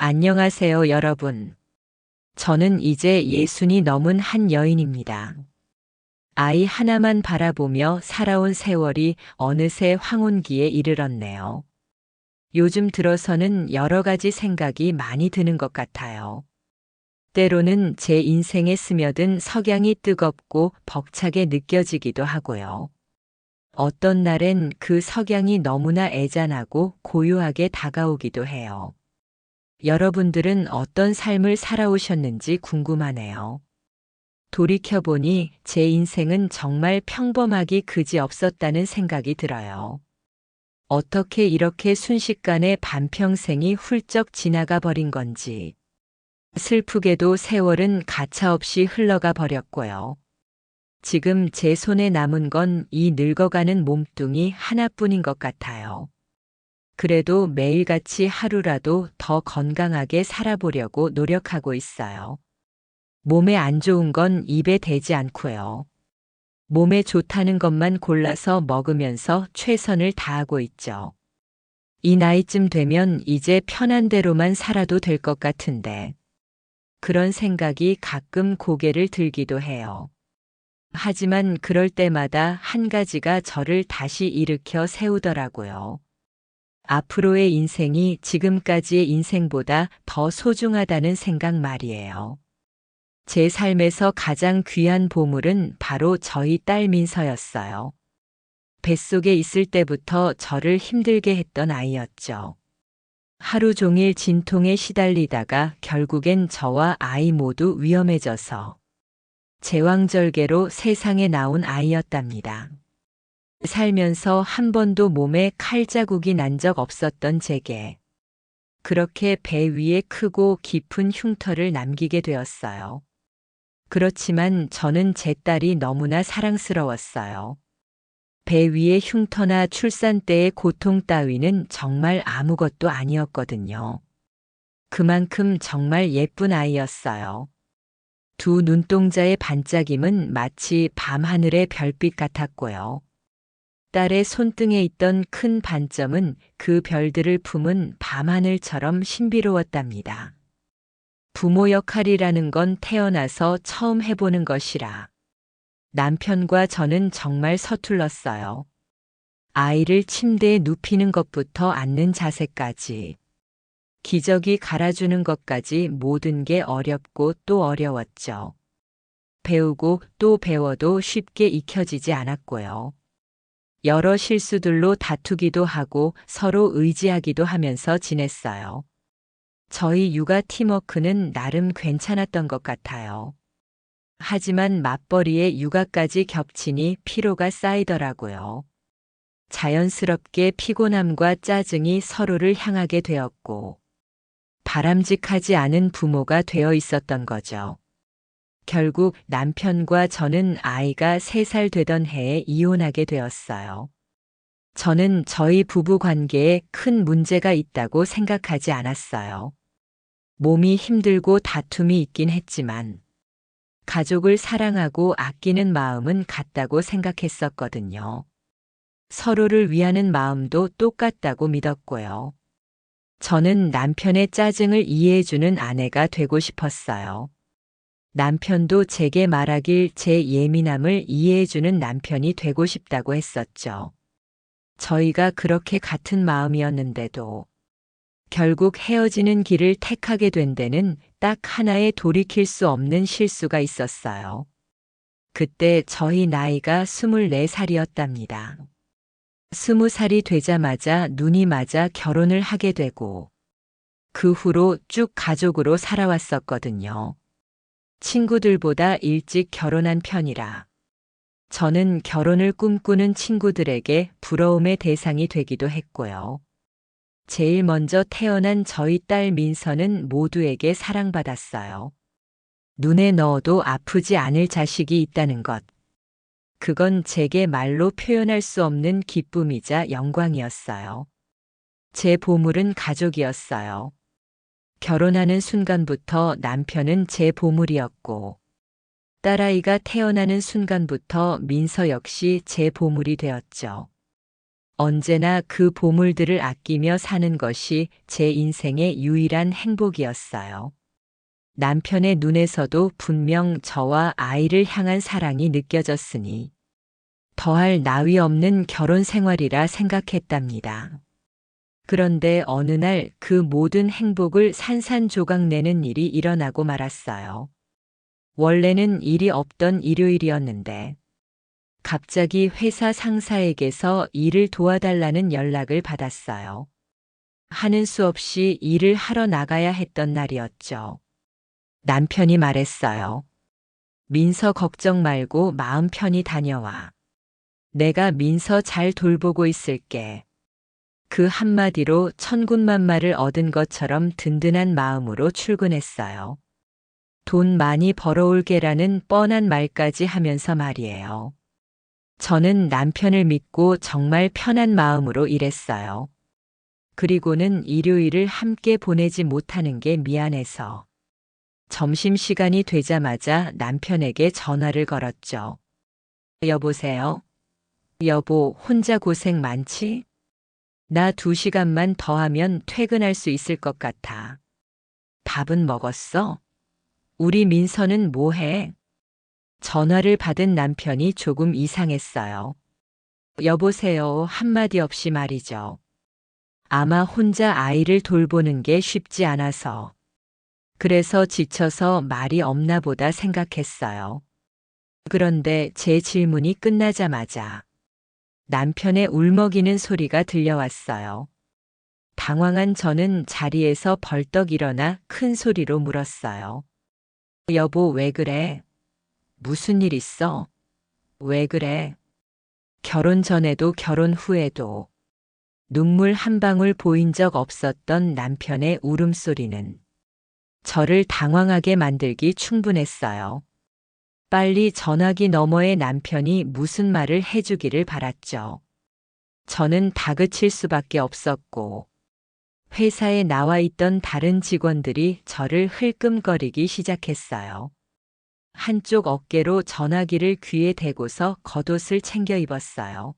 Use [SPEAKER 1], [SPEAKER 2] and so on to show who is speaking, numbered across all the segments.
[SPEAKER 1] 안녕하세요, 여러분. 저는 이제 예순이 넘은 한 여인입니다. 아이 하나만 바라보며 살아온 세월이 어느새 황혼기에 이르렀네요. 요즘 들어서는 여러 가지 생각이 많이 드는 것 같아요. 때로는 제 인생에 스며든 석양이 뜨겁고 벅차게 느껴지기도 하고요. 어떤 날엔 그 석양이 너무나 애잔하고 고요하게 다가오기도 해요. 여러분들은 어떤 삶을 살아오셨는지 궁금하네요. 돌이켜보니 제 인생은 정말 평범하기 그지없었다는 생각이 들어요. 어떻게 이렇게 순식간에 반평생이 훌쩍 지나가 버린 건지. 슬프게도 세월은 가차없이 흘러가 버렸고요. 지금 제 손에 남은 건 이 늙어가는 몸뚱이 하나뿐인 것 같아요. 그래도 매일같이 하루라도 더 건강하게 살아보려고 노력하고 있어요. 몸에 안 좋은 건 입에 대지 않고요. 몸에 좋다는 것만 골라서 먹으면서 최선을 다하고 있죠. 이 나이쯤 되면 이제 편한 대로만 살아도 될 것 같은데. 그런 생각이 가끔 고개를 들기도 해요. 하지만 그럴 때마다 한 가지가 저를 다시 일으켜 세우더라고요. 앞으로의 인생이 지금까지의 인생보다 더 소중하다는 생각 말이에요. 제 삶에서 가장 귀한 보물은 바로 저희 딸 민서였어요. 뱃속에 있을 때부터 저를 힘들게 했던 아이였죠. 하루 종일 진통에 시달리다가 결국엔 저와 아이 모두 위험해져서 제왕절개로 세상에 나온 아이였답니다. 살면서 한 번도 몸에 칼자국이 난 적 없었던 제게 그렇게 배 위에 크고 깊은 흉터를 남기게 되었어요. 그렇지만 저는 제 딸이 너무나 사랑스러웠어요. 배 위의 흉터나 출산 때의 고통 따위는 정말 아무것도 아니었거든요. 그만큼 정말 예쁜 아이였어요. 두 눈동자의 반짝임은 마치 밤하늘의 별빛 같았고요. 딸의 손등에 있던 큰 반점은 그 별들을 품은 밤하늘처럼 신비로웠답니다. 부모 역할이라는 건 태어나서 처음 해보는 것이라 남편과 저는 정말 서툴렀어요. 아이를 침대에 눕히는 것부터 앉는 자세까지, 기저귀 갈아주는 것까지 모든 게 어렵고 또 어려웠죠. 배우고 또 배워도 쉽게 익혀지지 않았고요. 여러 실수들로 다투기도 하고 서로 의지하기도 하면서 지냈어요. 저희 육아 팀워크는 나름 괜찮았던 것 같아요. 하지만 맞벌이에 육아까지 겹치니 피로가 쌓이더라고요. 자연스럽게 피곤함과 짜증이 서로를 향하게 되었고, 바람직하지 않은 부모가 되어 있었던 거죠. 결국 남편과 저는 아이가 3살 되던 해에 이혼하게 되었어요. 저는 저희 부부 관계에 큰 문제가 있다고 생각하지 않았어요. 몸이 힘들고 다툼이 있긴 했지만 가족을 사랑하고 아끼는 마음은 같다고 생각했었거든요. 서로를 위하는 마음도 똑같다고 믿었고요. 저는 남편의 짜증을 이해해주는 아내가 되고 싶었어요. 남편도 제게 말하길 제 예민함을 이해해주는 남편이 되고 싶다고 했었죠. 저희가 그렇게 같은 마음이었는데도 결국 헤어지는 길을 택하게 된 데는 딱 하나의 돌이킬 수 없는 실수가 있었어요. 그때 저희 나이가 24살이었답니다. 20살이 되자마자 눈이 맞아 결혼을 하게 되고 그 후로 쭉 가족으로 살아왔었거든요. 친구들보다 일찍 결혼한 편이라 저는 결혼을 꿈꾸는 친구들에게 부러움의 대상이 되기도 했고요. 제일 먼저 태어난 저희 딸 민서는 모두에게 사랑받았어요. 눈에 넣어도 아프지 않을 자식이 있다는 것. 그건 제게 말로 표현할 수 없는 기쁨이자 영광이었어요. 제 보물은 가족이었어요. 결혼하는 순간부터 남편은 제 보물이었고, 딸아이가 태어나는 순간부터 민서 역시 제 보물이 되었죠. 언제나 그 보물들을 아끼며 사는 것이 제 인생의 유일한 행복이었어요. 남편의 눈에서도 분명 저와 아이를 향한 사랑이 느껴졌으니 더할 나위 없는 결혼 생활이라 생각했답니다. 그런데 어느 날 그 모든 행복을 산산조각 내는 일이 일어나고 말았어요. 원래는 일이 없던 일요일이었는데 갑자기 회사 상사에게서 일을 도와달라는 연락을 받았어요. 하는 수 없이 일을 하러 나가야 했던 날이었죠. 남편이 말했어요. 민서 걱정 말고 마음 편히 다녀와. 내가 민서 잘 돌보고 있을게. 그 한마디로 천군만마를 얻은 것처럼 든든한 마음으로 출근했어요. 돈 많이 벌어올게라는 뻔한 말까지 하면서 말이에요. 저는 남편을 믿고 정말 편한 마음으로 일했어요. 그리고는 일요일을 함께 보내지 못하는 게 미안해서 점심시간이 되자마자 남편에게 전화를 걸었죠. 여보세요? 여보, 혼자 고생 많지? 나 2시간만 더 하면 퇴근할 수 있을 것 같아. 밥은 먹었어? 우리 민서는 뭐 해? 전화를 받은 남편이 조금 이상했어요. 여보세요, 한마디 없이 말이죠. 아마 혼자 아이를 돌보는 게 쉽지 않아서. 그래서 지쳐서 말이 없나 보다 생각했어요. 그런데 제 질문이 끝나자마자 남편의 울먹이는 소리가 들려왔어요. 당황한 저는 자리에서 벌떡 일어나 큰 소리로 물었어요. 여보, 왜 그래? 무슨 일 있어? 왜 그래? 결혼 전에도 결혼 후에도 눈물 한 방울 보인 적 없었던 남편의 울음소리는 저를 당황하게 만들기 충분했어요. 빨리 전화기 너머의 남편이 무슨 말을 해주기를 바랐죠. 저는 다그칠 수밖에 없었고 회사에 나와 있던 다른 직원들이 저를 흘끔거리기 시작했어요. 한쪽 어깨로 전화기를 귀에 대고서 겉옷을 챙겨 입었어요.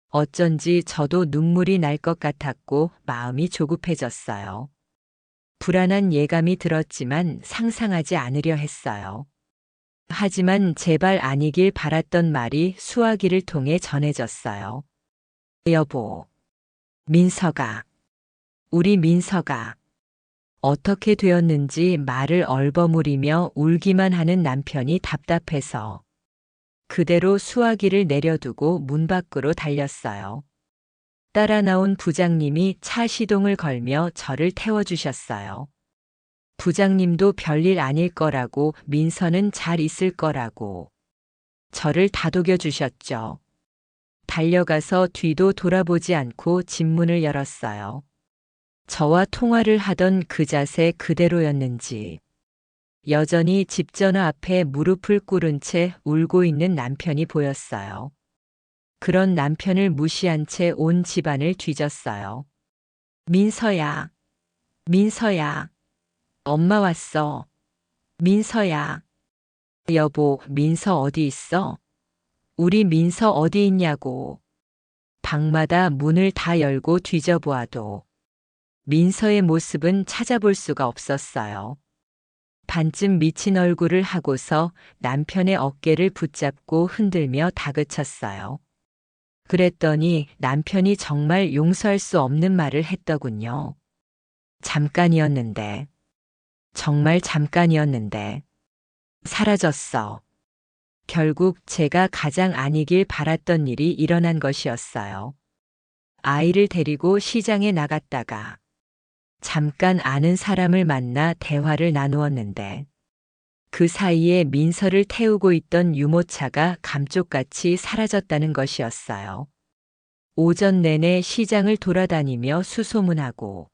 [SPEAKER 1] 어쩐지 저도 눈물이 날 것 같았고 마음이 조급해졌어요. 불안한 예감이 들었지만 상상하지 않으려 했어요. 하지만 제발 아니길 바랐던 말이 수화기를 통해 전해졌어요. 여보, 민서가, 우리 민서가 어떻게 되었는지 말을 얼버무리며 울기만 하는 남편이 답답해서 그대로 수화기를 내려두고 문 밖으로 달렸어요. 따라 나온 부장님이 차 시동을 걸며 저를 태워주셨어요. 부장님도 별일 아닐 거라고, 민서는 잘 있을 거라고 저를 다독여 주셨죠. 달려가서 뒤도 돌아보지 않고 집 문을 열었어요. 저와 통화를 하던 그 자세 그대로였는지 여전히 집 전화 앞에 무릎을 꿇은 채 울고 있는 남편이 보였어요. 그런 남편을 무시한 채 온 집안을 뒤졌어요. 민서야, 민서야, 엄마 왔어. 민서야. 여보, 민서 어디 있어? 우리 민서 어디 있냐고. 방마다 문을 다 열고 뒤져보아도 민서의 모습은 찾아볼 수가 없었어요. 반쯤 미친 얼굴을 하고서 남편의 어깨를 붙잡고 흔들며 다그쳤어요. 그랬더니 남편이 정말 용서할 수 없는 말을 했더군요. 잠깐이었는데, 정말 잠깐이었는데, 사라졌어. 결국 제가 가장 아니길 바랐던 일이 일어난 것이었어요. 아이를 데리고 시장에 나갔다가 잠깐 아는 사람을 만나 대화를 나누었는데 그 사이에 민서를 태우고 있던 유모차가 감쪽같이 사라졌다는 것이었어요. 오전 내내 시장을 돌아다니며 수소문하고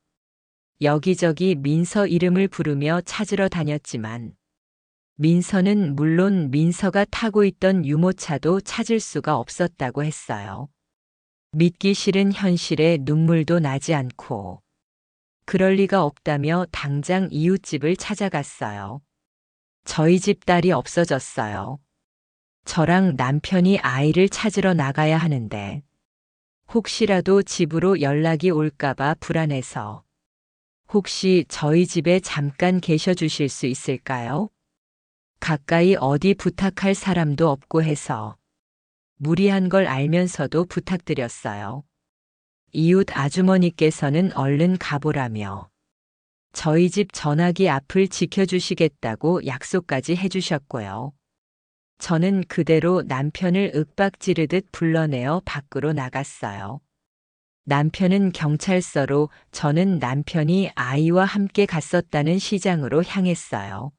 [SPEAKER 1] 여기저기 민서 이름을 부르며 찾으러 다녔지만 민서는 물론 민서가 타고 있던 유모차도 찾을 수가 없었다고 했어요. 믿기 싫은 현실에 눈물도 나지 않고 그럴 리가 없다며 당장 이웃집을 찾아갔어요. 저희 집 딸이 없어졌어요. 저랑 남편이 아이를 찾으러 나가야 하는데 혹시라도 집으로 연락이 올까봐 불안해서. 혹시 저희 집에 잠깐 계셔 주실 수 있을까요? 가까이 어디 부탁할 사람도 없고 해서. 무리한 걸 알면서도 부탁드렸어요. 이웃 아주머니께서는 얼른 가보라며 저희 집 전화기 앞을 지켜주시겠다고 약속까지 해주셨고요. 저는 그대로 남편을 윽박지르듯 불러내어 밖으로 나갔어요. 남편은 경찰서로, 저는 남편이 아이와 함께 갔었다는 시장으로 향했어요.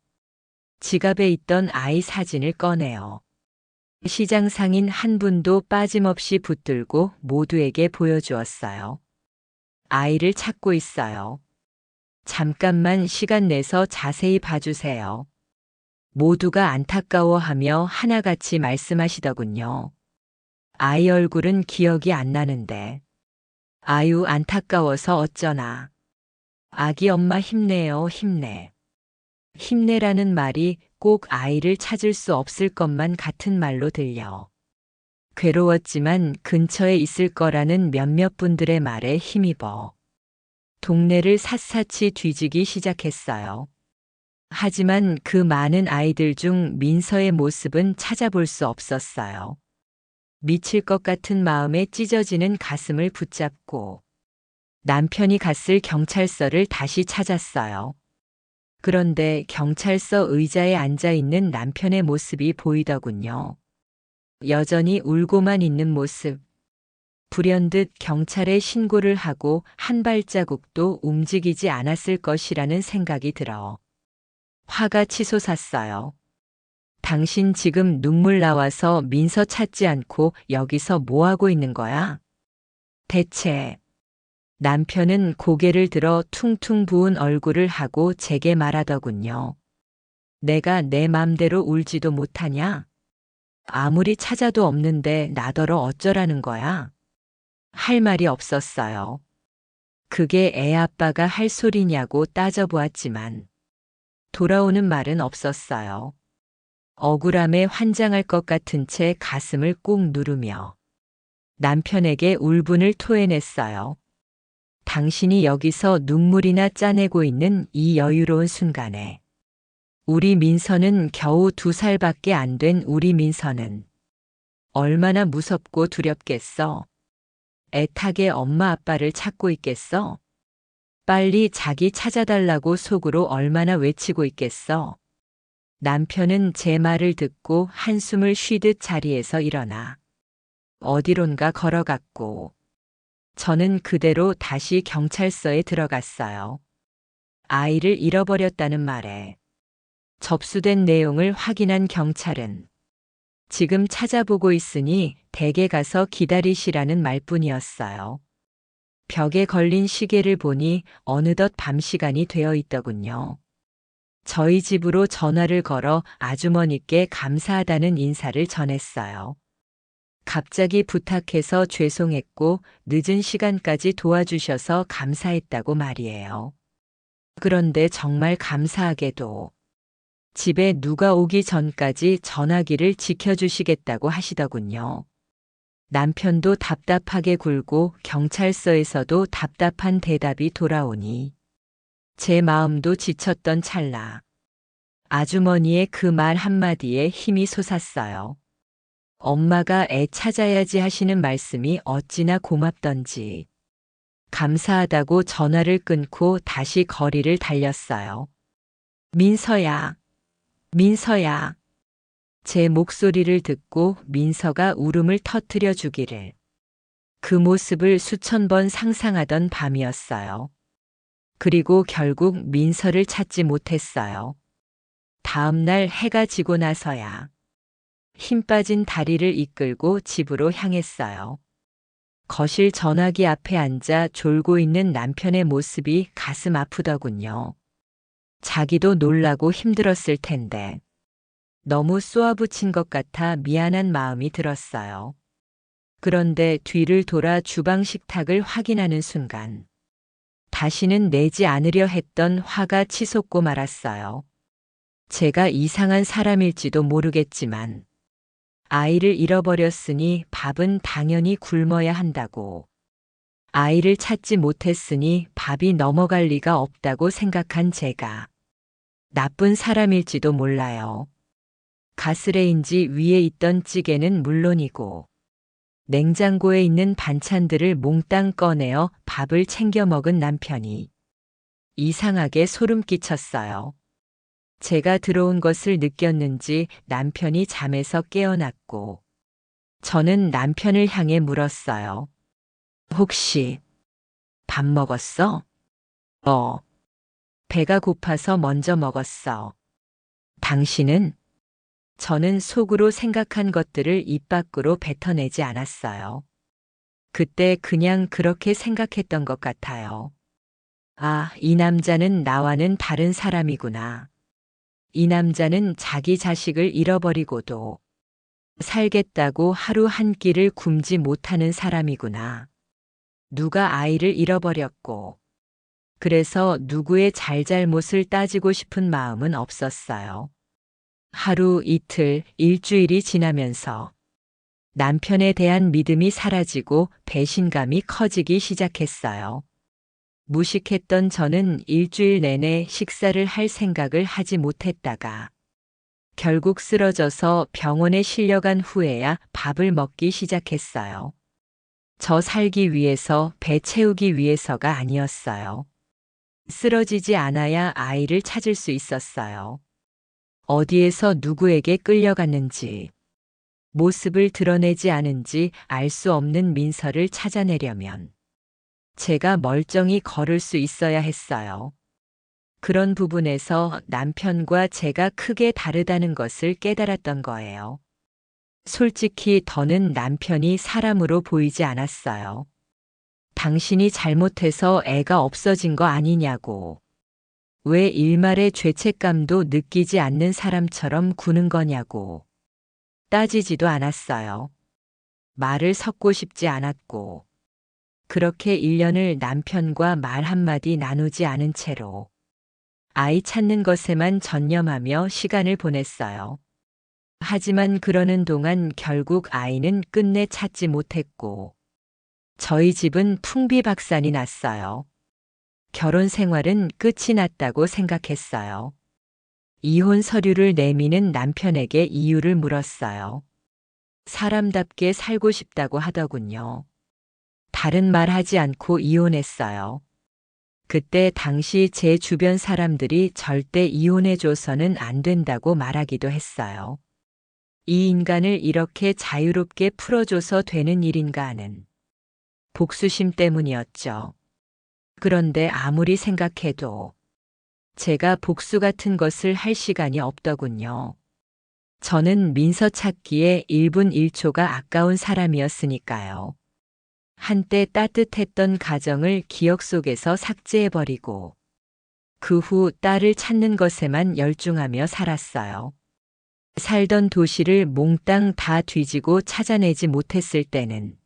[SPEAKER 1] 지갑에 있던 아이 사진을 꺼내어 시장 상인 한 분도 빠짐없이 붙들고 모두에게 보여주었어요. 아이를 찾고 있어요. 잠깐만 시간 내서 자세히 봐주세요. 모두가 안타까워하며 하나같이 말씀하시더군요. 아이 얼굴은 기억이 안 나는데. 아유, 안타까워서 어쩌나. 아기 엄마 힘내요, 힘내. 힘내라는 말이 꼭 아이를 찾을 수 없을 것만 같은 말로 들려. 괴로웠지만 근처에 있을 거라는 몇몇 분들의 말에 힘입어 동네를 샅샅이 뒤지기 시작했어요. 하지만 그 많은 아이들 중 민서의 모습은 찾아볼 수 없었어요. 미칠 것 같은 마음에 찢어지는 가슴을 붙잡고 남편이 갔을 경찰서를 다시 찾았어요. 그런데 경찰서 의자에 앉아 있는 남편의 모습이 보이더군요. 여전히 울고만 있는 모습. 불현듯 경찰에 신고를 하고 한 발자국도 움직이지 않았을 것이라는 생각이 들어 화가 치솟았어요. 당신 지금 눈물 나와서 민서 찾지 않고 여기서 뭐 하고 있는 거야? 대체. 남편은 고개를 들어 퉁퉁 부은 얼굴을 하고 제게 말하더군요. 내가 내 맘대로 울지도 못하냐? 아무리 찾아도 없는데 나더러 어쩌라는 거야? 할 말이 없었어요. 그게 애 아빠가 할 소리냐고 따져보았지만 돌아오는 말은 없었어요. 억울함에 환장할 것 같은 채 가슴을 꾹 누르며 남편에게 울분을 토해냈어요. 당신이 여기서 눈물이나 짜내고 있는 이 여유로운 순간에 우리 민서는 겨우 2살밖에 안 된 우리 민서는 얼마나 무섭고 두렵겠어. 애타게 엄마 아빠를 찾고 있겠어. 빨리 자기 찾아달라고 속으로 얼마나 외치고 있겠어. 남편은 제 말을 듣고 한숨을 쉬듯 자리에서 일어나 어디론가 걸어갔고 저는 그대로 다시 경찰서에 들어갔어요. 아이를 잃어버렸다는 말에 접수된 내용을 확인한 경찰은 지금 찾아보고 있으니 댁에 가서 기다리시라는 말뿐이었어요. 벽에 걸린 시계를 보니 어느덧 밤 시간이 되어 있더군요. 저희 집으로 전화를 걸어 아주머니께 감사하다는 인사를 전했어요. 갑자기 부탁해서 죄송했고 늦은 시간까지 도와주셔서 감사했다고 말이에요. 그런데 정말 감사하게도 집에 누가 오기 전까지 전화기를 지켜주시겠다고 하시더군요. 남편도 답답하게 굴고 경찰서에서도 답답한 대답이 돌아오니 제 마음도 지쳤던 찰나 아주머니의 그 말 한마디에 힘이 솟았어요. 엄마가 애 찾아야지 하시는 말씀이 어찌나 고맙던지. 감사하다고 전화를 끊고 다시 거리를 달렸어요. 민서야, 민서야. 제 목소리를 듣고 민서가 울음을 터뜨려 주기를. 그 모습을 수천 번 상상하던 밤이었어요. 그리고 결국 민서를 찾지 못했어요. 다음 날 해가 지고 나서야 힘 빠진 다리를 이끌고 집으로 향했어요. 거실 전화기 앞에 앉아 졸고 있는 남편의 모습이 가슴 아프더군요. 자기도 놀라고 힘들었을 텐데 너무 쏘아붙인 것 같아 미안한 마음이 들었어요. 그런데 뒤를 돌아 주방 식탁을 확인하는 순간 다시는 내지 않으려 했던 화가 치솟고 말았어요. 제가 이상한 사람일지도 모르겠지만 아이를 잃어버렸으니 밥은 당연히 굶어야 한다고. 아이를 찾지 못했으니 밥이 넘어갈 리가 없다고 생각한 제가 나쁜 사람일지도 몰라요. 가스레인지 위에 있던 찌개는 물론이고 냉장고에 있는 반찬들을 몽땅 꺼내어 밥을 챙겨 먹은 남편이 이상하게 소름 끼쳤어요. 제가 들어온 것을 느꼈는지 남편이 잠에서 깨어났고 저는 남편을 향해 물었어요. 혹시 밥 먹었어? 배가 고파서 먼저 먹었어. 당신은? 저는 속으로 생각한 것들을 입 밖으로 뱉어내지 않았어요. 그때 그냥 그렇게 생각했던 것 같아요. 아, 이 남자는 나와는 다른 사람이구나. 이 남자는 자기 자식을 잃어버리고도 살겠다고 하루 한 끼를 굶지 못하는 사람이구나. 누가 아이를 잃어버렸고, 그래서 누구의 잘잘못을 따지고 싶은 마음은 없었어요. 하루, 이틀, 일주일이 지나면서 남편에 대한 믿음이 사라지고 배신감이 커지기 시작했어요. 무식했던 저는 일주일 내내 식사를 할 생각을 하지 못했다가 결국 쓰러져서 병원에 실려간 후에야 밥을 먹기 시작했어요. 저 살기 위해서 배 채우기 위해서가 아니었어요. 쓰러지지 않아야 아이를 찾을 수 있었어요. 어디에서 누구에게 끌려갔는지, 모습을 드러내지 않은지 알 수 없는 민서를 찾아내려면 제가 멀쩡히 걸을 수 있어야 했어요. 그런 부분에서 남편과 제가 크게 다르다는 것을 깨달았던 거예요. 솔직히 더는 남편이 사람으로 보이지 않았어요. 당신이 잘못해서 애가 없어진 거 아니냐고. 왜 일말의 죄책감도 느끼지 않는 사람처럼 구는 거냐고. 따지지도 않았어요. 말을 섞고 싶지 않았고. 그렇게 1년을 남편과 말 한마디 나누지 않은 채로 아이 찾는 것에만 전념하며 시간을 보냈어요. 하지만 그러는 동안 결국 아이는 끝내 찾지 못했고 저희 집은 풍비박산이 났어요. 결혼 생활은 끝이 났다고 생각했어요. 이혼 서류를 내미는 남편에게 이유를 물었어요. 사람답게 살고 싶다고 하더군요. 다른 말 하지 않고 이혼했어요. 그때 당시 제 주변 사람들이 절대 이혼해줘서는 안 된다고 말하기도 했어요. 이 인간을 이렇게 자유롭게 풀어줘서 되는 일인가 하는 복수심 때문이었죠. 그런데 아무리 생각해도 제가 복수 같은 것을 할 시간이 없더군요. 저는 민서 찾기에 1분 1초가 아까운 사람이었으니까요. 한때 따뜻했던 가정을 기억 속에서 삭제해버리고 그 후 딸을 찾는 것에만 열중하며 살았어요. 살던 도시를 몽땅 다 뒤지고 찾아내지 못했을 때는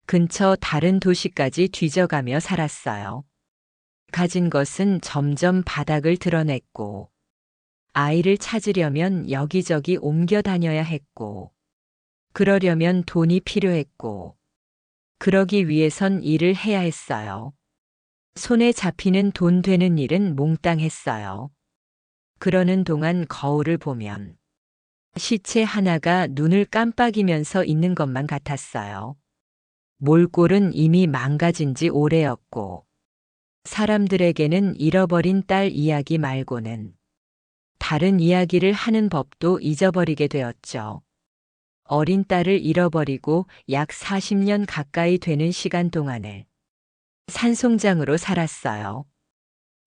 [SPEAKER 1] 근처 다른 도시까지 뒤져가며 살았어요. 가진 것은 점점 바닥을 드러냈고 아이를 찾으려면 여기저기 옮겨 다녀야 했고 그러려면 돈이 필요했고 그러기 위해선 일을 해야 했어요. 손에 잡히는 돈 되는 일은 몽땅했어요. 그러는 동안 거울을 보면 시체 하나가 눈을 깜빡이면서 있는 것만 같았어요. 몰골은 이미 망가진 지 오래였고 사람들에게는 잃어버린 딸 이야기 말고는 다른 이야기를 하는 법도 잊어버리게 되었죠. 어린 딸을 잃어버리고 약 40년 가까이 되는 시간 동안을 산송장으로 살았어요.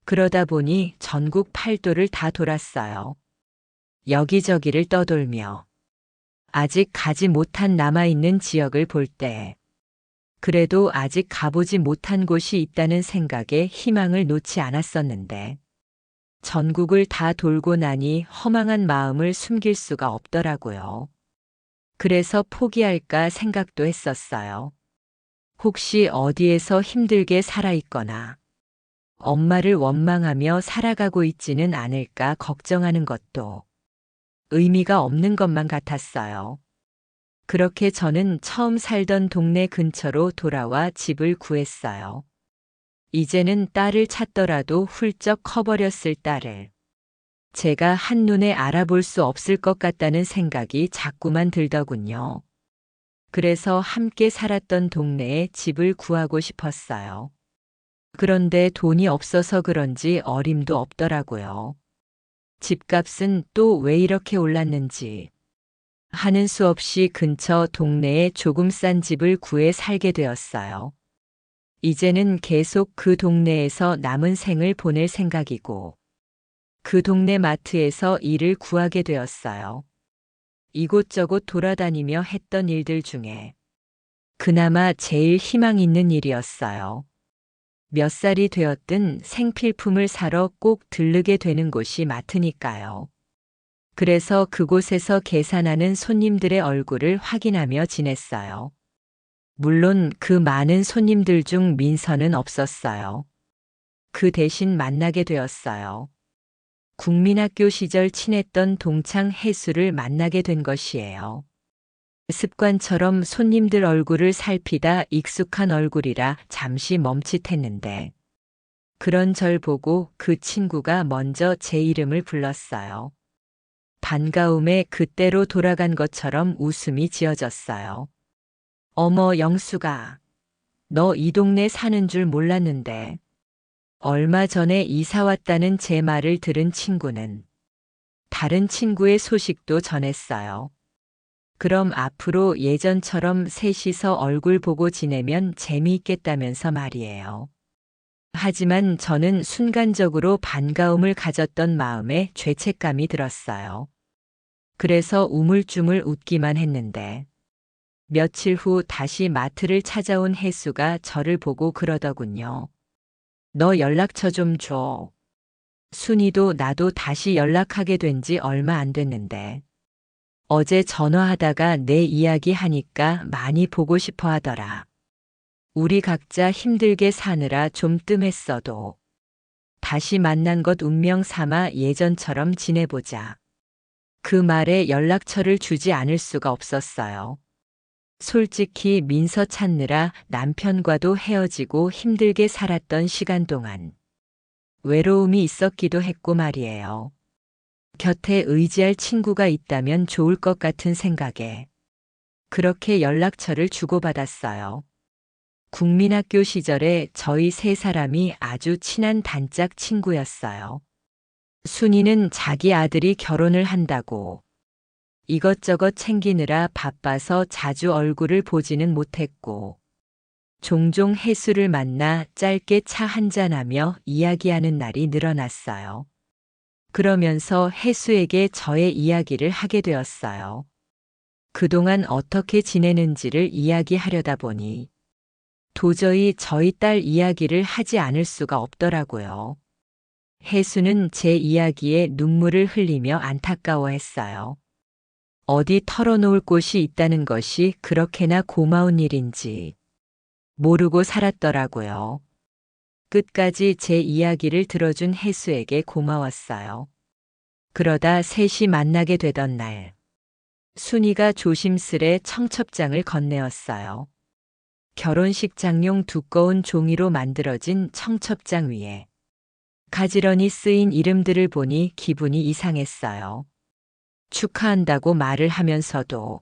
[SPEAKER 1] 그러다 보니 전국 8도를 다 돌았어요. 여기저기를 떠돌며 아직 가지 못한 남아있는 지역을 볼 때 그래도 아직 가보지 못한 곳이 있다는 생각에 희망을 놓지 않았었는데 전국을 다 돌고 나니 허망한 마음을 숨길 수가 없더라고요. 그래서 포기할까 생각도 했었어요. 혹시 어디에서 힘들게 살아있거나 엄마를 원망하며 살아가고 있지는 않을까 걱정하는 것도 의미가 없는 것만 같았어요. 그렇게 저는 처음 살던 동네 근처로 돌아와 집을 구했어요. 이제는 딸을 찾더라도 훌쩍 커버렸을 딸을 제가 한눈에 알아볼 수 없을 것 같다는 생각이 자꾸만 들더군요. 그래서 함께 살았던 동네에 집을 구하고 싶었어요. 그런데 돈이 없어서 그런지 어림도 없더라고요. 집값은 또 왜 이렇게 올랐는지 하는 수 없이 근처 동네에 조금 싼 집을 구해 살게 되었어요. 이제는 계속 그 동네에서 남은 생을 보낼 생각이고 그 동네 마트에서 일을 구하게 되었어요. 이곳저곳 돌아다니며 했던 일들 중에 그나마 제일 희망 있는 일이었어요. 몇 살이 되었든 생필품을 사러 꼭 들르게 되는 곳이 마트니까요. 그래서 그곳에서 계산하는 손님들의 얼굴을 확인하며 지냈어요. 물론 그 많은 손님들 중 민서는 없었어요. 그 대신 만나게 되었어요. 국민학교 시절 친했던 동창 혜수를 만나게 된 것이에요. 습관처럼 손님들 얼굴을 살피다 익숙한 얼굴이라 잠시 멈칫했는데 그런 절 보고 그 친구가 먼저 제 이름을 불렀어요. 반가움에 그때로 돌아간 것처럼 웃음이 지어졌어요. 어머 영수가, 너 이 동네 사는 줄 몰랐는데. 얼마 전에 이사 왔다는 제 말을 들은 친구는 다른 친구의 소식도 전했어요. 그럼 앞으로 예전처럼 셋이서 얼굴 보고 지내면 재미있겠다면서 말이에요. 하지만 저는 순간적으로 반가움을 가졌던 마음에 죄책감이 들었어요. 그래서 우물쭈물 웃기만 했는데 며칠 후 다시 마트를 찾아온 혜수가 저를 보고 그러더군요. 너 연락처 좀 줘. 순이도 나도 다시 연락하게 된 지 얼마 안 됐는데 어제 전화하다가 내 이야기 하니까 많이 보고 싶어 하더라. 우리 각자 힘들게 사느라 좀 뜸했어도 다시 만난 것 운명 삼아 예전처럼 지내보자. 그 말에 연락처를 주지 않을 수가 없었어요. 솔직히 민서 찾느라 남편과도 헤어지고 힘들게 살았던 시간 동안 외로움이 있었기도 했고 말이에요. 곁에 의지할 친구가 있다면 좋을 것 같은 생각에 그렇게 연락처를 주고받았어요. 국민학교 시절에 저희 세 사람이 아주 친한 단짝 친구였어요. 순이는 자기 아들이 결혼을 한다고 이것저것 챙기느라 바빠서 자주 얼굴을 보지는 못했고 종종 혜수를 만나 짧게 차 한잔하며 이야기하는 날이 늘어났어요. 그러면서 혜수에게 저의 이야기를 하게 되었어요. 그동안 어떻게 지내는지를 이야기하려다 보니 도저히 저희 딸 이야기를 하지 않을 수가 없더라고요. 혜수는 제 이야기에 눈물을 흘리며 안타까워했어요. 어디 털어놓을 곳이 있다는 것이 그렇게나 고마운 일인지 모르고 살았더라고요. 끝까지 제 이야기를 들어준 혜수에게 고마웠어요. 그러다 셋이 만나게 되던 날, 순이가 조심스레 청첩장을 건네었어요. 결혼식장용 두꺼운 종이로 만들어진 청첩장 위에 가지런히 쓰인 이름들을 보니 기분이 이상했어요. 축하한다고 말을 하면서도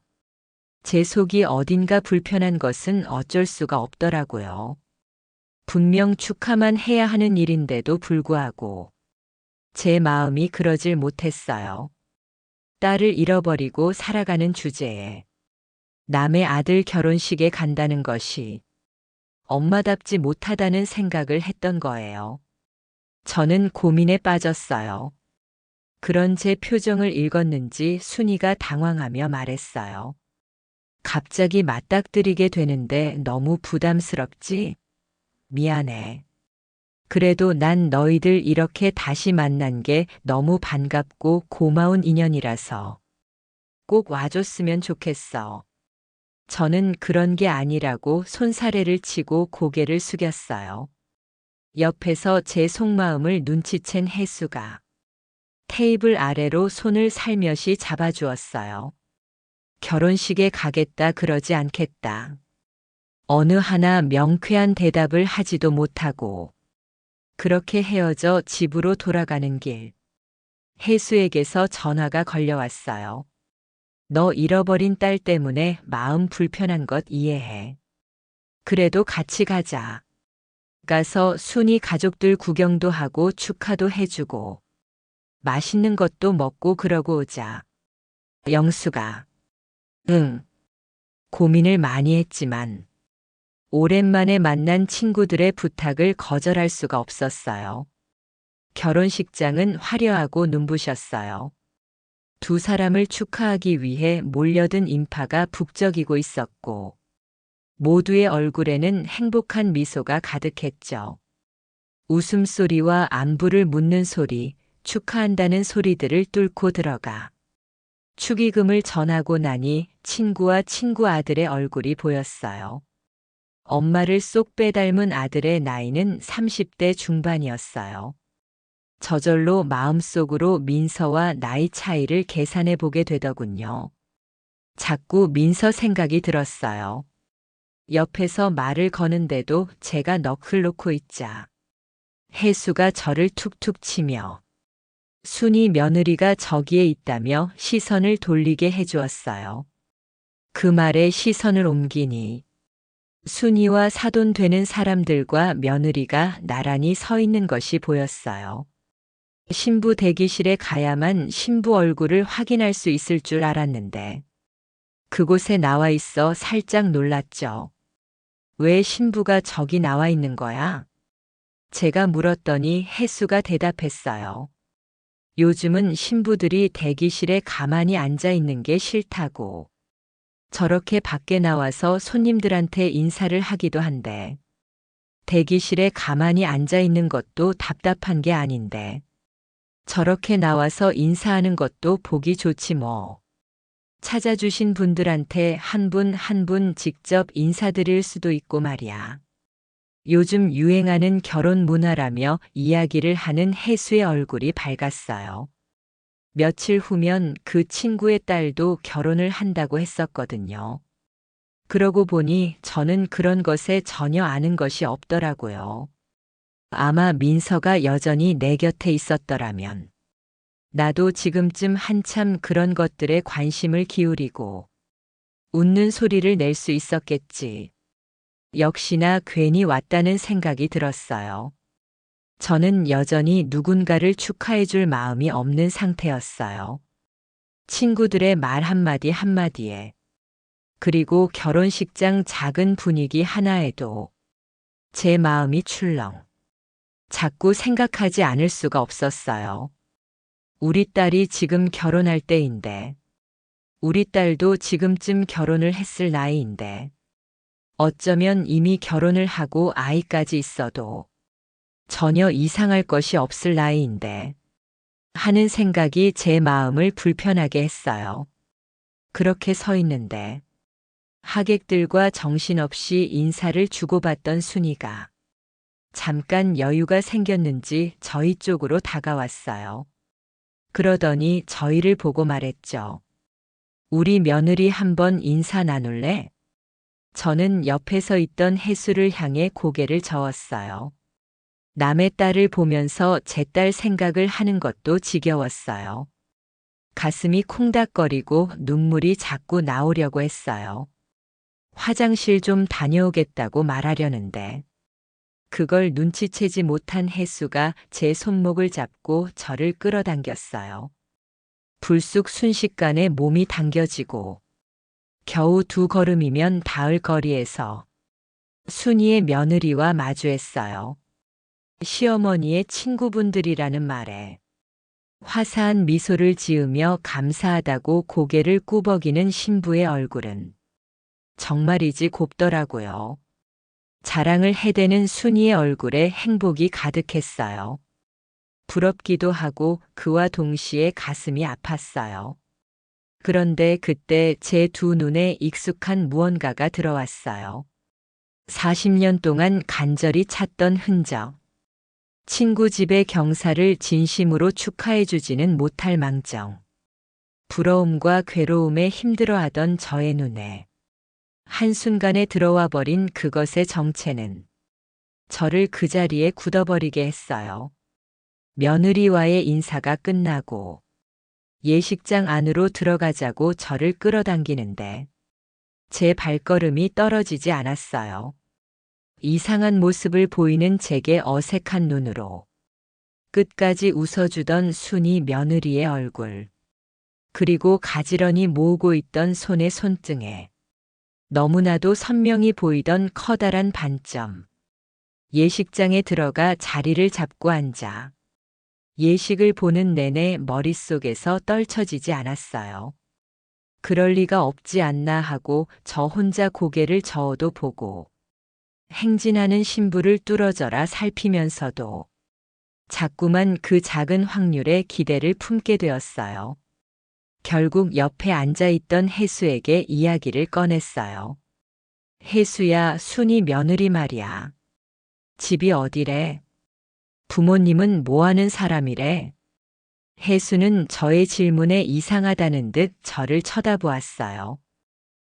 [SPEAKER 1] 제 속이 어딘가 불편한 것은 어쩔 수가 없더라고요. 분명 축하만 해야 하는 일인데도 불구하고 제 마음이 그러질 못했어요. 딸을 잃어버리고 살아가는 주제에 남의 아들 결혼식에 간다는 것이 엄마답지 못하다는 생각을 했던 거예요. 저는 고민에 빠졌어요. 그런 제 표정을 읽었는지 순이가 당황하며 말했어요. 갑자기 맞닥뜨리게 되는데 너무 부담스럽지? 미안해. 그래도 난 너희들 이렇게 다시 만난 게 너무 반갑고 고마운 인연이라서 꼭 와줬으면 좋겠어. 저는 그런 게 아니라고 손사래를 치고 고개를 숙였어요. 옆에서 제 속마음을 눈치챈 혜수가 테이블 아래로 손을 살며시 잡아주었어요. 결혼식에 가겠다 그러지 않겠다. 어느 하나 명쾌한 대답을 하지도 못하고 그렇게 헤어져 집으로 돌아가는 길. 혜수에게서 전화가 걸려왔어요. 너 잃어버린 딸 때문에 마음 불편한 것 이해해. 그래도 같이 가자. 가서 순이 가족들 구경도 하고 축하도 해주고 맛있는 것도 먹고 그러고 오자. 영수가 응. 고민을 많이 했지만 오랜만에 만난 친구들의 부탁을 거절할 수가 없었어요. 결혼식장은 화려하고 눈부셨어요. 두 사람을 축하하기 위해 몰려든 인파가 북적이고 있었고 모두의 얼굴에는 행복한 미소가 가득했죠. 웃음소리와 안부를 묻는 소리, 축하한다는 소리들을 뚫고 들어가 축의금을 전하고 나니 친구와 친구 아들의 얼굴이 보였어요. 엄마를 쏙 빼닮은 아들의 나이는 30대 중반이었어요. 저절로 마음속으로 민서와 나이 차이를 계산해 보게 되더군요. 자꾸 민서 생각이 들었어요. 옆에서 말을 거는데도 제가 넋을 놓고 있자. 혜수가 저를 툭툭 치며 순이 며느리가 저기에 있다며 시선을 돌리게 해주었어요. 그 말에 시선을 옮기니 순이와 사돈되는 사람들과 며느리가 나란히 서 있는 것이 보였어요. 신부 대기실에 가야만 신부 얼굴을 확인할 수 있을 줄 알았는데 그곳에 나와 있어 살짝 놀랐죠. 왜 신부가 저기 나와 있는 거야? 제가 물었더니 혜수가 대답했어요. 요즘은 신부들이 대기실에 가만히 앉아 있는 게 싫다고. 저렇게 밖에 나와서 손님들한테 인사를 하기도 한데 대기실에 가만히 앉아 있는 것도 답답한 게 아닌데 저렇게 나와서 인사하는 것도 보기 좋지 뭐. 찾아주신 분들한테 한 분 한 분 직접 인사드릴 수도 있고 말이야. 요즘 유행하는 결혼 문화라며 이야기를 하는 혜수의 얼굴이 밝았어요. 며칠 후면 그 친구의 딸도 결혼을 한다고 했었거든요. 그러고 보니 저는 그런 것에 전혀 아는 것이 없더라고요. 아마 민서가 여전히 내 곁에 있었더라면 나도 지금쯤 한참 그런 것들에 관심을 기울이고 웃는 소리를 낼 수 있었겠지. 역시나 괜히 왔다는 생각이 들었어요. 저는 여전히 누군가를 축하해 줄 마음이 없는 상태였어요. 친구들의 말 한마디 한마디에 그리고 결혼식장 작은 분위기 하나에도 제 마음이 출렁. 자꾸 생각하지 않을 수가 없었어요. 우리 딸이 지금 결혼할 때인데, 우리 딸도 지금쯤 결혼을 했을 나이인데, 어쩌면 이미 결혼을 하고 아이까지 있어도 전혀 이상할 것이 없을 나이인데, 하는 생각이 제 마음을 불편하게 했어요. 그렇게 서 있는데, 하객들과 정신없이 인사를 주고받던 순이가 잠깐 여유가 생겼는지 저희 쪽으로 다가왔어요. 그러더니 저희를 보고 말했죠. 우리 며느리 한번 인사 나눌래? 저는 옆에서 있던 혜수를 향해 고개를 저었어요. 남의 딸을 보면서 제 딸 생각을 하는 것도 지겨웠어요. 가슴이 콩닥거리고 눈물이 자꾸 나오려고 했어요. 화장실 좀 다녀오겠다고 말하려는데 그걸 눈치채지 못한 혜수가 제 손목을 잡고 저를 끌어당겼어요. 불쑥 순식간에 몸이 당겨지고 겨우 2걸음이면 닿을 거리에서 순이의 며느리와 마주했어요. 시어머니의 친구분들이라는 말에 화사한 미소를 지으며 감사하다고 고개를 꾸벅이는 신부의 얼굴은 정말이지 곱더라고요. 자랑을 해대는 순이의 얼굴에 행복이 가득했어요. 부럽기도 하고 그와 동시에 가슴이 아팠어요. 그런데 그때 제 두 눈에 익숙한 무언가가 들어왔어요. 40년 동안 간절히 찾던 흔적. 친구 집의 경사를 진심으로 축하해주지는 못할 망정. 부러움과 괴로움에 힘들어하던 저의 눈에 한순간에 들어와 버린 그것의 정체는 저를 그 자리에 굳어버리게 했어요. 며느리와의 인사가 끝나고 예식장 안으로 들어가자고 저를 끌어당기는데 제 발걸음이 떨어지지 않았어요. 이상한 모습을 보이는 제게 어색한 눈으로 끝까지 웃어주던 순이 며느리의 얼굴, 그리고 가지런히 모으고 있던 손의 손등에 너무나도 선명히 보이던 커다란 반점. 예식장에 들어가 자리를 잡고 앉아 예식을 보는 내내 머릿속에서 떨쳐지지 않았어요. 그럴 리가 없지 않나 하고 저 혼자 고개를 저어도 보고 행진하는 신부를 뚫어져라 살피면서도 자꾸만 그 작은 확률에 기대를 품게 되었어요. 결국 옆에 앉아있던 혜수에게 이야기를 꺼냈어요. 혜수야, 순이 며느리 말이야. 집이 어디래? 부모님은 뭐하는 사람이래? 혜수는 저의 질문에 이상하다는 듯 저를 쳐다보았어요.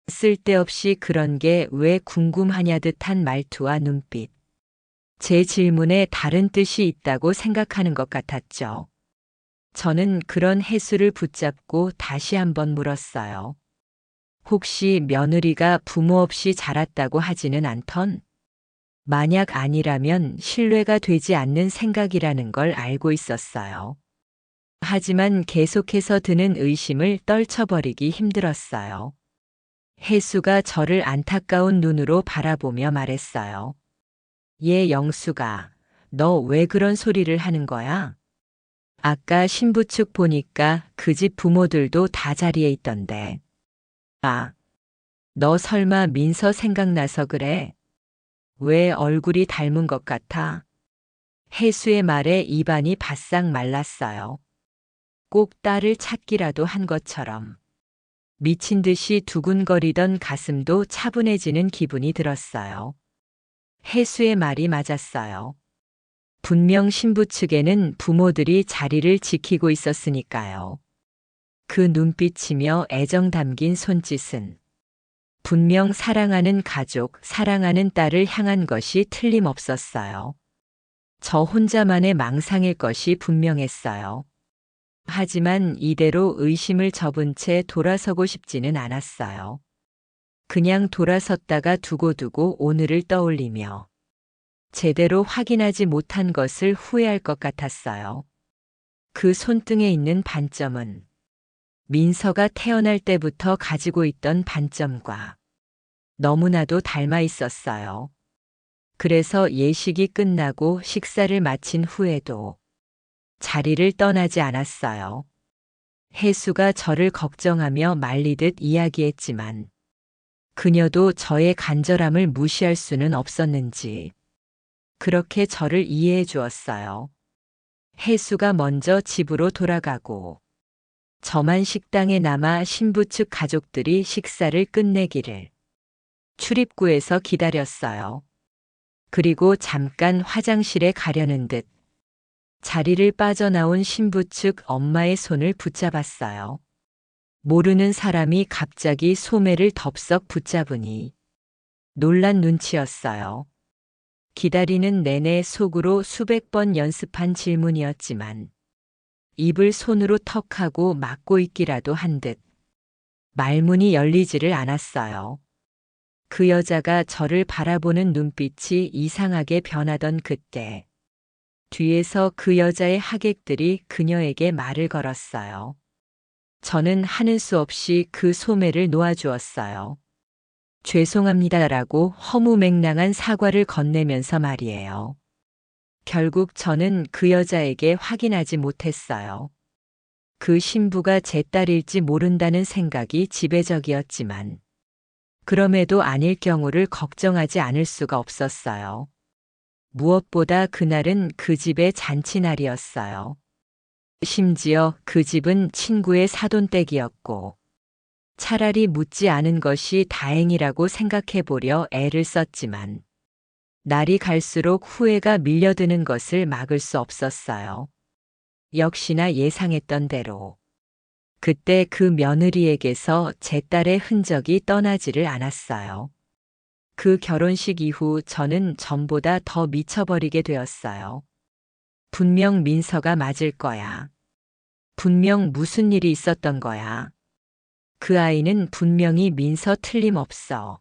[SPEAKER 1] 쓸데없이 그런 게 왜 궁금하냐 듯한 말투와 눈빛. 제 질문에 다른 뜻이 있다고 생각하는 것 같았죠. 저는 그런 혜수를 붙잡고 다시 한번 물었어요. 혹시 며느리가 부모 없이 자랐다고 하지는 않던? 만약 아니라면 신뢰가 되지 않는 생각이라는 걸 알고 있었어요. 하지만 계속해서 드는 의심을 떨쳐버리기 힘들었어요. 혜수가 저를 안타까운 눈으로 바라보며 말했어요. 얘 영수가, 너 왜 그런 소리를 하는 거야? 아까 신부 측 보니까 그 집 부모들도 다 자리에 있던데. 아, 너 설마 민서 생각나서 그래? 왜 얼굴이 닮은 것 같아? 혜수의 말에 입안이 바싹 말랐어요. 꼭 딸을 찾기라도 한 것처럼. 미친 듯이 두근거리던 가슴도 차분해지는 기분이 들었어요. 혜수의 말이 맞았어요. 분명 신부 측에는 부모들이 자리를 지키고 있었으니까요. 그 눈빛이며 애정 담긴 손짓은 분명 사랑하는 가족, 사랑하는 딸을 향한 것이 틀림없었어요. 저 혼자만의 망상일 것이 분명했어요. 하지만 이대로 의심을 접은 채 돌아서고 싶지는 않았어요. 그냥 돌아섰다가 두고두고 오늘을 떠올리며 제대로 확인하지 못한 것을 후회할 것 같았어요. 그 손등에 있는 반점은 민서가 태어날 때부터 가지고 있던 반점과 너무나도 닮아 있었어요. 그래서 예식이 끝나고 식사를 마친 후에도 자리를 떠나지 않았어요. 혜수가 저를 걱정하며 말리듯 이야기했지만 그녀도 저의 간절함을 무시할 수는 없었는지 그렇게 저를 이해해 주었어요. 혜수가 먼저 집으로 돌아가고 저만 식당에 남아 신부 측 가족들이 식사를 끝내기를 출입구에서 기다렸어요. 그리고 잠깐 화장실에 가려는 듯 자리를 빠져나온 신부 측 엄마의 손을 붙잡았어요. 모르는 사람이 갑자기 소매를 덥석 붙잡으니 놀란 눈치였어요. 기다리는 내내 속으로 수백 번 연습한 질문이었지만 입을 손으로 턱하고 막고 있기라도 한 듯 말문이 열리지를 않았어요. 그 여자가 저를 바라보는 눈빛이 이상하게 변하던 그때 뒤에서 그 여자의 하객들이 그녀에게 말을 걸었어요. 저는 하는 수 없이 그 소매를 놓아주었어요. 죄송합니다라고 허무맹랑한 사과를 건네면서 말이에요. 결국 저는 그 여자에게 확인하지 못했어요. 그 신부가 제 딸일지 모른다는 생각이 지배적이었지만 그럼에도 아닐 경우를 걱정하지 않을 수가 없었어요. 무엇보다 그날은 그 집의 잔치날이었어요. 심지어 그 집은 친구의 사돈댁이었고 차라리 묻지 않은 것이 다행이라고 생각해 보려 애를 썼지만 날이 갈수록 후회가 밀려드는 것을 막을 수 없었어요. 역시나 예상했던 대로 그때 그 며느리에게서 제 딸의 흔적이 떠나지를 않았어요. 그 결혼식 이후 저는 전보다 더 미쳐버리게 되었어요. 분명 민서가 맞을 거야. 분명 무슨 일이 있었던 거야. 그 아이는 분명히 민서 틀림없어.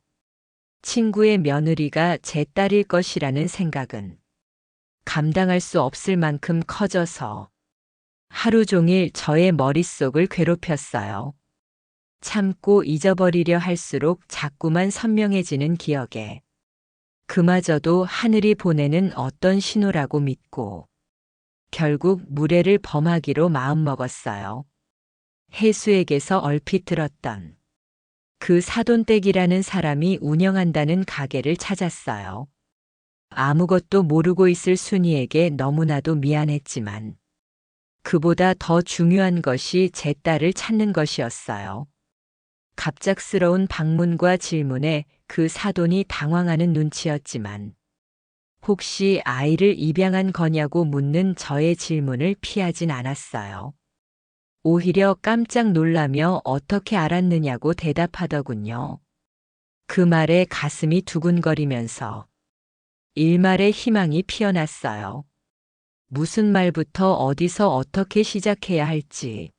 [SPEAKER 1] 친구의 며느리가 제 딸일 것이라는 생각은 감당할 수 없을 만큼 커져서 하루 종일 저의 머릿속을 괴롭혔어요. 참고 잊어버리려 할수록 자꾸만 선명해지는 기억에 그마저도 하늘이 보내는 어떤 신호라고 믿고 결국 무례를 범하기로 마음먹었어요. 혜수에게서 얼핏 들었던 그 사돈댁이라는 사람이 운영한다는 가게를 찾았어요. 아무것도 모르고 있을 순이에게 너무나도 미안했지만 그보다 더 중요한 것이 제 딸을 찾는 것이었어요. 갑작스러운 방문과 질문에 그 사돈이 당황하는 눈치였지만 혹시 아이를 입양한 거냐고 묻는 저의 질문을 피하진 않았어요. 오히려 깜짝 놀라며 어떻게 알았느냐고 대답하더군요. 그 말에 가슴이 두근거리면서 일말의 희망이 피어났어요. 무슨 말부터 어디서 어떻게 시작해야 할지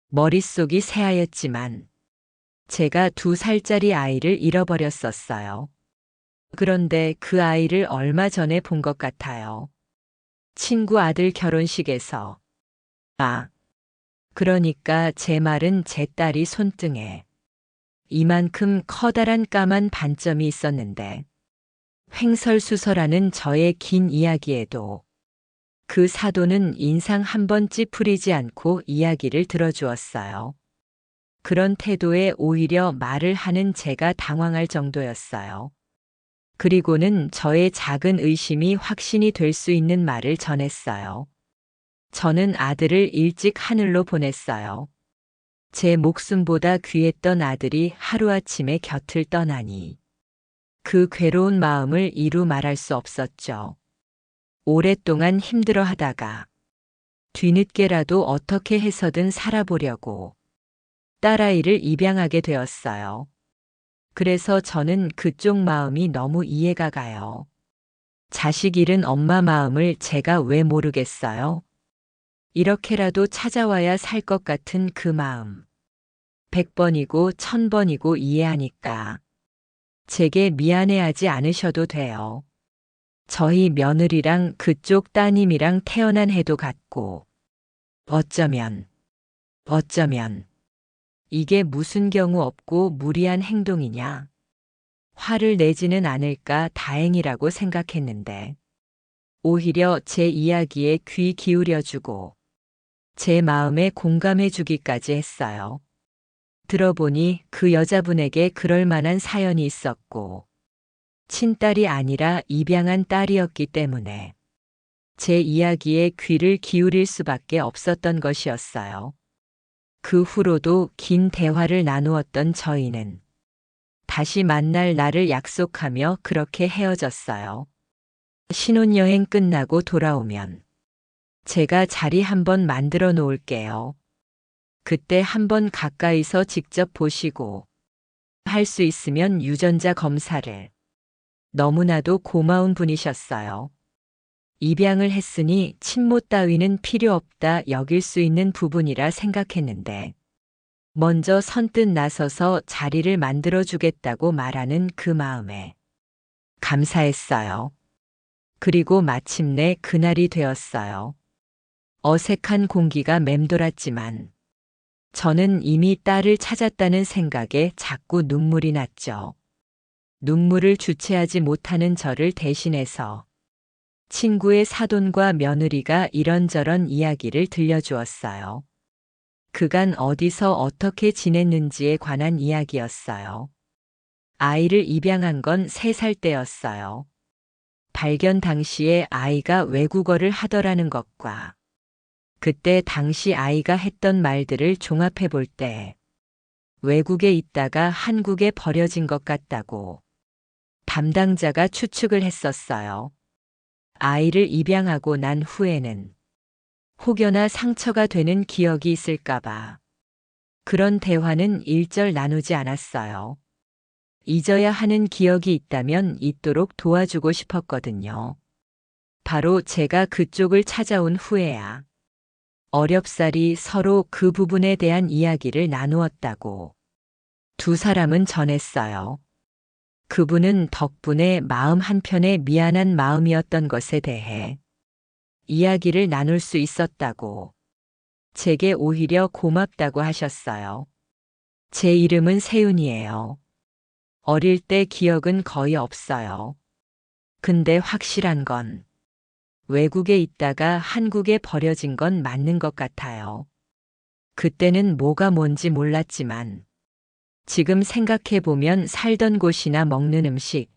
[SPEAKER 1] 머릿속이 새하였지만 제가 2살짜리 아이를 잃어버렸었어요. 그런데 그 아이를 얼마 전에 본 것 같아요. 친구 아들 결혼식에서. 그러니까 제 말은 제 딸이 손등에 이만큼 커다란 까만 반점이 있었는데 횡설수설하는 저의 긴 이야기에도 그 사돈은 인상 한 번 찌푸리지 않고 이야기를 들어주었어요. 그런 태도에 오히려 말을 하는 제가 당황할 정도였어요. 그리고는 저의 작은 의심이 확신이 될 수 있는 말을 전했어요. 저는 아들을 일찍 하늘로 보냈어요. 제 목숨보다 귀했던 아들이 하루아침에 곁을 떠나니 그 괴로운 마음을 이루 말할 수 없었죠. 오랫동안 힘들어 하다가 뒤늦게라도 어떻게 해서든 살아보려고 딸아이를 입양하게 되었어요. 그래서 저는 그쪽 마음이 너무 이해가 가요. 자식 잃은 엄마 마음을 제가 왜 모르겠어요? 이렇게라도 찾아와야 살 것 같은 그 마음. 100번이고 1000번이고 이해하니까 제게 미안해하지 않으셔도 돼요. 저희 며느리랑 그쪽 따님이랑 태어난 해도 같고 어쩌면 이게 무슨 경우 없고 무리한 행동이냐. 화를 내지는 않을까 다행이라고 생각했는데 오히려 제 이야기에 귀 기울여주고 제 마음에 공감해주기까지 했어요. 들어보니 그 여자분에게 그럴 만한 사연이 있었고 친딸이 아니라 입양한 딸이었기 때문에 제 이야기에 귀를 기울일 수밖에 없었던 것이었어요. 그 후로도 긴 대화를 나누었던 저희는 다시 만날 날을 약속하며 그렇게 헤어졌어요. 신혼여행 끝나고 돌아오면 제가 자리 한번 만들어 놓을게요. 그때 한번 가까이서 직접 보시고 할 수 있으면 유전자 검사를. 너무나도 고마운 분이셨어요. 입양을 했으니 친모 따위는 필요 없다 여길 수 있는 부분이라 생각했는데 먼저 선뜻 나서서 자리를 만들어주겠다고 말하는 그 마음에 감사했어요. 그리고 마침내 그날이 되었어요. 어색한 공기가 맴돌았지만 저는 이미 딸을 찾았다는 생각에 자꾸 눈물이 났죠. 눈물을 주체하지 못하는 저를 대신해서 친구의 사돈과 며느리가 이런저런 이야기를 들려주었어요. 그간 어디서 어떻게 지냈는지에 관한 이야기였어요. 아이를 입양한 건 3살 때였어요. 발견 당시에 아이가 외국어를 하더라는 것과 그때 당시 아이가 했던 말들을 종합해 볼 때 외국에 있다가 한국에 버려진 것 같다고 담당자가 추측을 했었어요. 아이를 입양하고 난 후에는 혹여나 상처가 되는 기억이 있을까봐 그런 대화는 일절 나누지 않았어요. 잊어야 하는 기억이 있다면 잊도록 도와주고 싶었거든요. 바로 제가 그쪽을 찾아온 후에야 어렵사리 서로 그 부분에 대한 이야기를 나누었다고 두 사람은 전했어요. 그분은 덕분에 마음 한편에 미안한 마음이었던 것에 대해 이야기를 나눌 수 있었다고, 제게 오히려 고맙다고 하셨어요. 제 이름은 세윤이에요. 어릴 때 기억은 거의 없어요. 근데 확실한 건 외국에 있다가 한국에 버려진 건 맞는 것 같아요. 그때는 뭐가 뭔지 몰랐지만 지금 생각해보면 살던 곳이나 먹는 음식,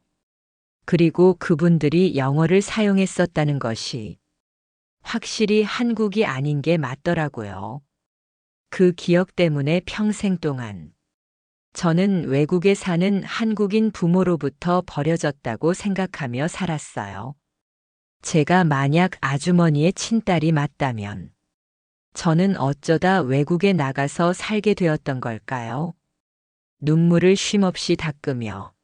[SPEAKER 1] 그리고 그분들이 영어를 사용했었다는 것이 확실히 한국이 아닌 게 맞더라고요. 그 기억 때문에 평생 동안 저는 외국에 사는 한국인 부모로부터 버려졌다고 생각하며 살았어요. 제가 만약 아주머니의 친딸이 맞다면 저는 어쩌다 외국에 나가서 살게 되었던 걸까요? 눈물을 쉼없이 닦으며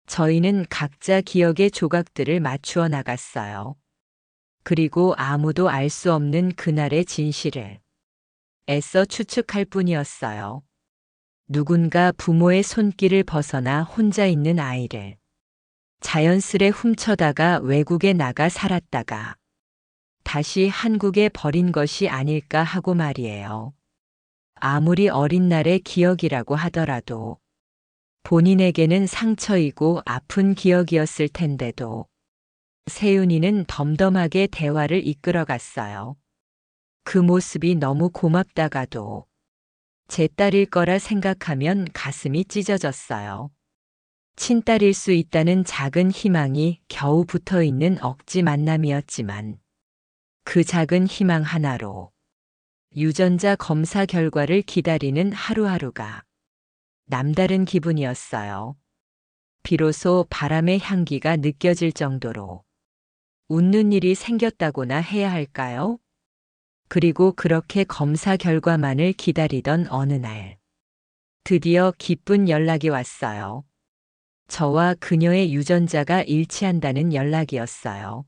[SPEAKER 1] 저희는 각자 기억의 조각들을 맞추어 나갔어요. 그리고 아무도 알 수 없는 그날의 진실을 애써 추측할 뿐이었어요. 누군가 부모의 손길을 벗어나 혼자 있는 아이를 자연스레 훔쳐다가 외국에 나가 살았다가 다시 한국에 버린 것이 아닐까 하고 말이에요. 아무리 어린 날의 기억이라고 하더라도 본인에게는 상처이고 아픈 기억이었을 텐데도 세윤이는 덤덤하게 대화를 이끌어갔어요. 그 모습이 너무 고맙다가도 제 딸일 거라 생각하면 가슴이 찢어졌어요. 친딸일 수 있다는 작은 희망이 겨우 붙어 있는 억지 만남이었지만 그 작은 희망 하나로 유전자 검사 결과를 기다리는 하루하루가 남다른 기분이었어요. 비로소 바람의 향기가 느껴질 정도로 웃는 일이 생겼다고나 해야 할까요? 그리고 그렇게 검사 결과만을 기다리던 어느 날, 드디어 기쁜 연락이 왔어요. 저와 그녀의 유전자가 일치한다는 연락이었어요.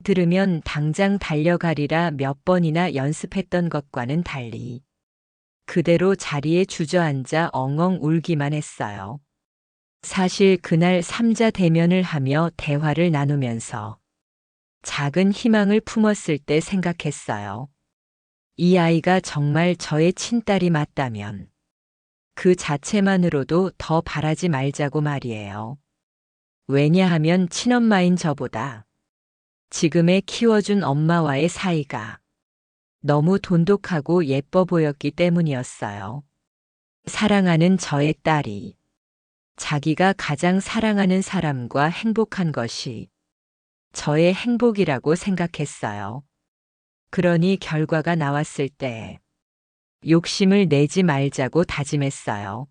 [SPEAKER 1] 들으면 당장 달려가리라 몇 번이나 연습했던 것과는 달리 그대로 자리에 주저앉아 엉엉 울기만 했어요. 사실 그날 삼자 대면을 하며 대화를 나누면서 작은 희망을 품었을 때 생각했어요. 이 아이가 정말 저의 친딸이 맞다면 그 자체만으로도 더 바라지 말자고 말이에요. 왜냐하면 친엄마인 저보다 지금의 키워준 엄마와의 사이가 너무 돈독하고 예뻐 보였기 때문이었어요. 사랑하는 저의 딸이 자기가 가장 사랑하는 사람과 행복한 것이 저의 행복이라고 생각했어요. 그러니 결과가 나왔을 때 욕심을 내지 말자고 다짐했어요.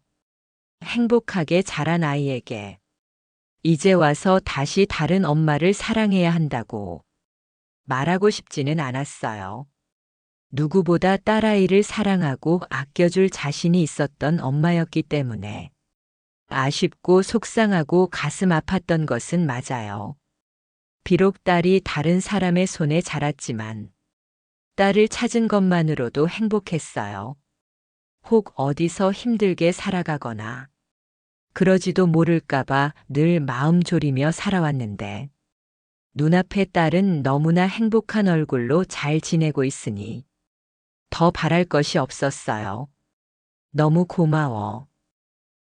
[SPEAKER 1] 행복하게 자란 아이에게 이제 와서 다시 다른 엄마를 사랑해야 한다고 말하고 싶지는 않았어요. 누구보다 딸아이를 사랑하고 아껴줄 자신이 있었던 엄마였기 때문에 아쉽고 속상하고 가슴 아팠던 것은 맞아요. 비록 딸이 다른 사람의 손에 자랐지만 딸을 찾은 것만으로도 행복했어요. 혹 어디서 힘들게 살아가거나 그러지도 모를까봐 늘 마음 졸이며 살아왔는데 눈앞의 딸은 너무나 행복한 얼굴로 잘 지내고 있으니 더 바랄 것이 없었어요. 너무 고마워.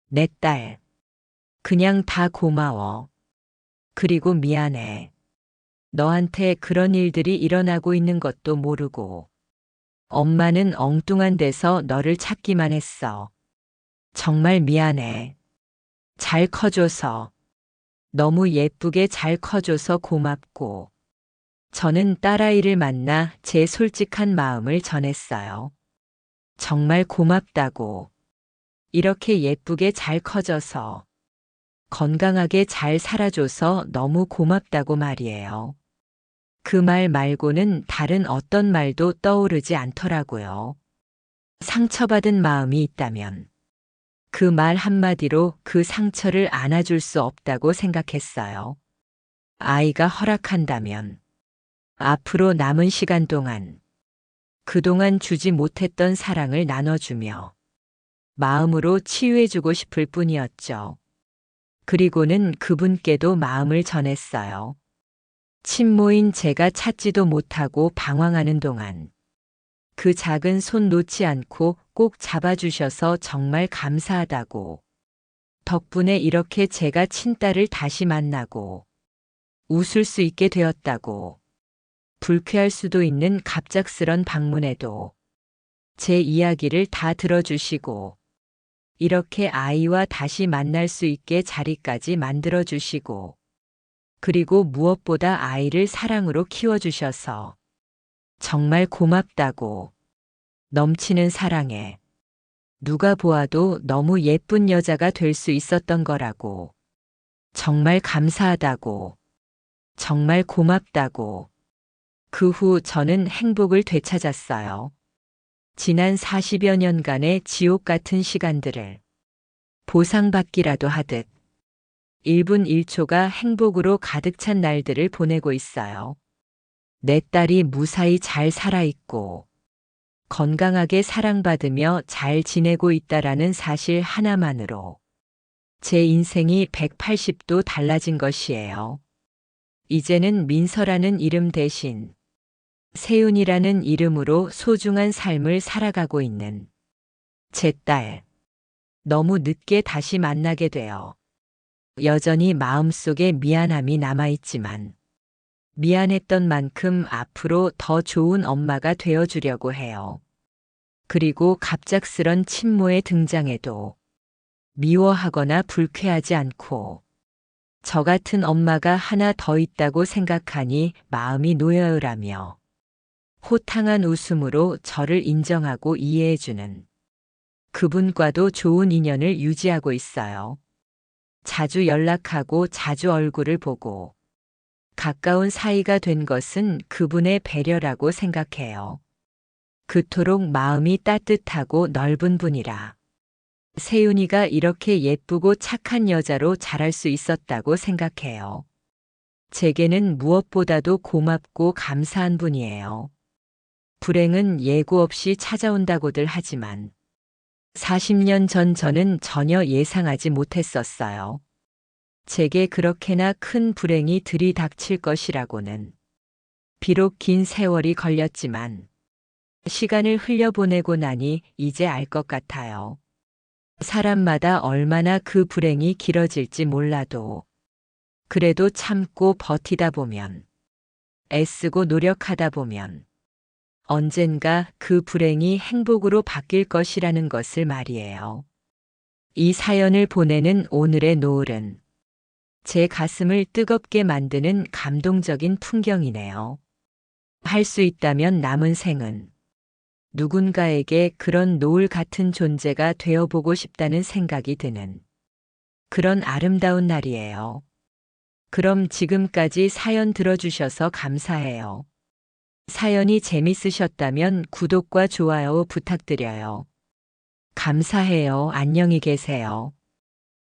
[SPEAKER 1] 내 딸. 그냥 다 고마워. 그리고 미안해. 너한테 그런 일들이 일어나고 있는 것도 모르고 엄마는 엉뚱한 데서 너를 찾기만 했어. 정말 미안해. 잘 커줘서, 너무 예쁘게 잘 커줘서 고맙고, 저는 딸아이를 만나 제 솔직한 마음을 전했어요. 정말 고맙다고. 이렇게 예쁘게 잘 커져서, 건강하게 잘 살아줘서 너무 고맙다고 말이에요. 그 말 말고는 다른 어떤 말도 떠오르지 않더라고요. 상처받은 마음이 있다면 그 말 한마디로 그 상처를 안아줄 수 없다고 생각했어요. 아이가 허락한다면 앞으로 남은 시간 동안 그동안 주지 못했던 사랑을 나눠주며 마음으로 치유해주고 싶을 뿐이었죠. 그리고는 그분께도 마음을 전했어요. 친모인 제가 찾지도 못하고 방황하는 동안 그 작은 손 놓지 않고 꼭 잡아주셔서 정말 감사하다고. 덕분에 이렇게 제가 친딸을 다시 만나고 웃을 수 있게 되었다고. 불쾌할 수도 있는 갑작스런 방문에도 제 이야기를 다 들어주시고 이렇게 아이와 다시 만날 수 있게 자리까지 만들어주시고 그리고 무엇보다 아이를 사랑으로 키워주셔서 정말 고맙다고. 넘치는 사랑에 누가 보아도 너무 예쁜 여자가 될 수 있었던 거라고. 정말 감사하다고. 정말 고맙다고. 그 후 저는 행복을 되찾았어요. 지난 40여 년간의 지옥 같은 시간들을 보상받기라도 하듯 1분 1초가 행복으로 가득 찬 날들을 보내고 있어요. 내 딸이 무사히 잘 살아있고 건강하게 사랑받으며 잘 지내고 있다라는 사실 하나만으로 제 인생이 180도 달라진 것이에요. 이제는 민서라는 이름 대신 세윤이라는 이름으로 소중한 삶을 살아가고 있는 제 딸. 너무 늦게 다시 만나게 되어 여전히 마음속에 미안함이 남아있지만 미안했던 만큼 앞으로 더 좋은 엄마가 되어주려고 해요. 그리고 갑작스런 친모의 등장에도 미워하거나 불쾌하지 않고 저 같은 엄마가 하나 더 있다고 생각하니 마음이 노여울하며 호탕한 웃음으로 저를 인정하고 이해해주는 그분과도 좋은 인연을 유지하고 있어요. 자주 연락하고 자주 얼굴을 보고 가까운 사이가 된 것은 그분의 배려라고 생각해요. 그토록 마음이 따뜻하고 넓은 분이라 세윤이가 이렇게 예쁘고 착한 여자로 자랄 수 있었다고 생각해요. 제게는 무엇보다도 고맙고 감사한 분이에요. 불행은 예고 없이 찾아온다고들 하지만 40년 전 저는 전혀 예상하지 못했었어요. 제게 그렇게나 큰 불행이 들이닥칠 것이라고는. 비록 긴 세월이 걸렸지만 시간을 흘려보내고 나니 이제 알 것 같아요. 사람마다 얼마나 그 불행이 길어질지 몰라도 그래도 참고 버티다 보면 애쓰고 노력하다 보면 언젠가 그 불행이 행복으로 바뀔 것이라는 것을 말이에요. 이 사연을 보내는 오늘의 노을은 제 가슴을 뜨겁게 만드는 감동적인 풍경이네요. 할 수 있다면 남은 생은 누군가에게 그런 노을 같은 존재가 되어보고 싶다는 생각이 드는 그런 아름다운 날이에요. 그럼 지금까지 사연 들어주셔서 감사해요. 사연이 재밌으셨다면 구독과 좋아요 부탁드려요. 감사해요. 안녕히 계세요.